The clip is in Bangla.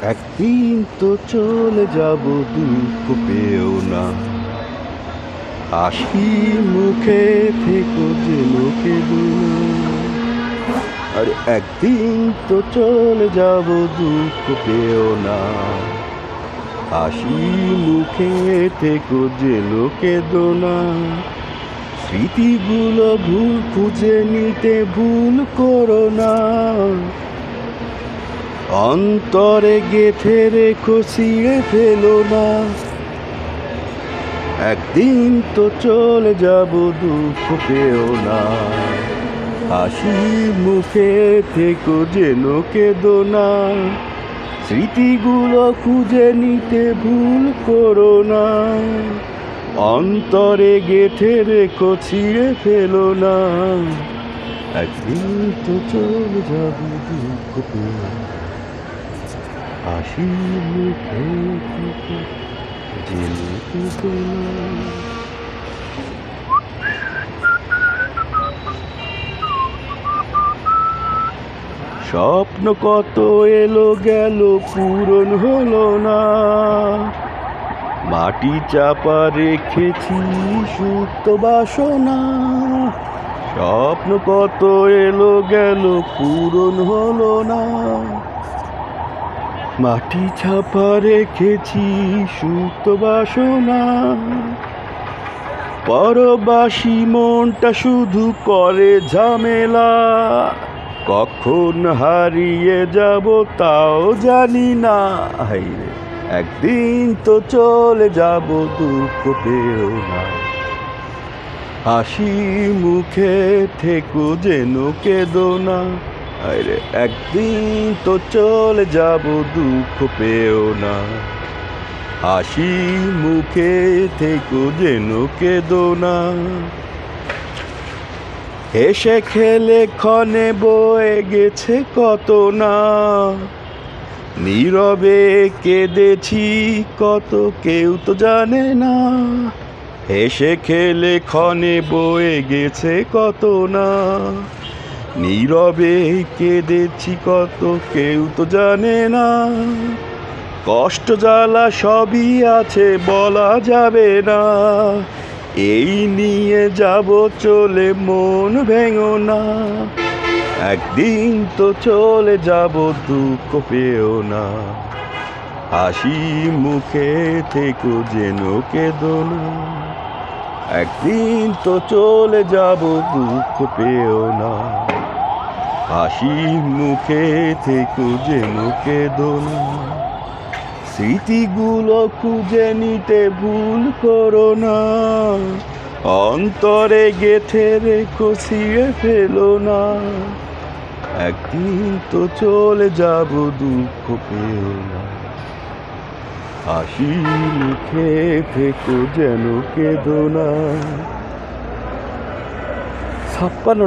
একদিন তো চলে যাব, দুঃখ পেও না। হাসি মুখে থেকো যেন কেঁদো না। আরে একদিন তো চলে যাব, দুঃখ পেও না। হাসি মুখে থেকো যেন কেঁদো না। স্মৃতিগুলো ভুল খুঁজে নিতে ভুল করো না। অন্তরে গেঁথে রেখো, ছিঁড়ে ফেলো না। একদিন তো চলে যাব, দুঃখ পেও না। হাসি মুখে থেকো যেন কেঁদো না। স্মৃতিগুলো খুঁজে নিতে ভুল করো না। অন্তরে গেঁথে রেখো, ছিঁড়ে ফেলো না। একদিন তো চলে যাব, দুঃখ পেও না। হাসি মুখে থেকো যেন কেঁদো না। স্বপ্ন কত এলো গেল, পূরণ হলো না। মাটি চাপা রেখেছি সুপ্ত বাসনা। স্বপ্ন কত এলো গেল, পূরণ হলো না। মাটি চাপা রেখেছি সুপ্ত বাসনা। পরবাসী মনটা শুধু করে ঝামেলা। কখন হারিয়ে যাব তাও জানি না। একদিন তো চলে যাব, দুঃখ পেও না। হাসি মুখে থেকো যেন কেঁদো না। আরে একদিন তো চলে যাব, দুঃখ পেও না। হাসি মুখে থেকো যেন কেঁদো না। হেসে খেলে ক্ষণে বয়ে গেছে কত না। নীরবে কেঁদেছি কত, কেউ তো জানে না। হেসে খেলে ক্ষণে বয়ে গেছে কত না। নীরবে কেঁদেছি কত, কেউ তো জানে না। কষ্ট জ্বালা সবই আছে, বলা যাবে না। এই নিয়ে যাব চলে, মন ভেঙো না। একদিন তো চলে যাব, দুঃখ পেও না। হাসি মুখে থেকো যেন কেঁদো না। একদিন তো চলে যাব, দুঃখ পেও না। হাসি মুখে থেকো যেন কেঁদো না। স্মৃতিগুলো খুঁজে নিতে ভুল করো না। অন্তরে গেঁথে রেখো, ছিঁড়ে ফেলো না। একদিন তো চলে যাব, দুঃখ পেও না। হাসি মুখে থেকো যেন কেঁদো না। 56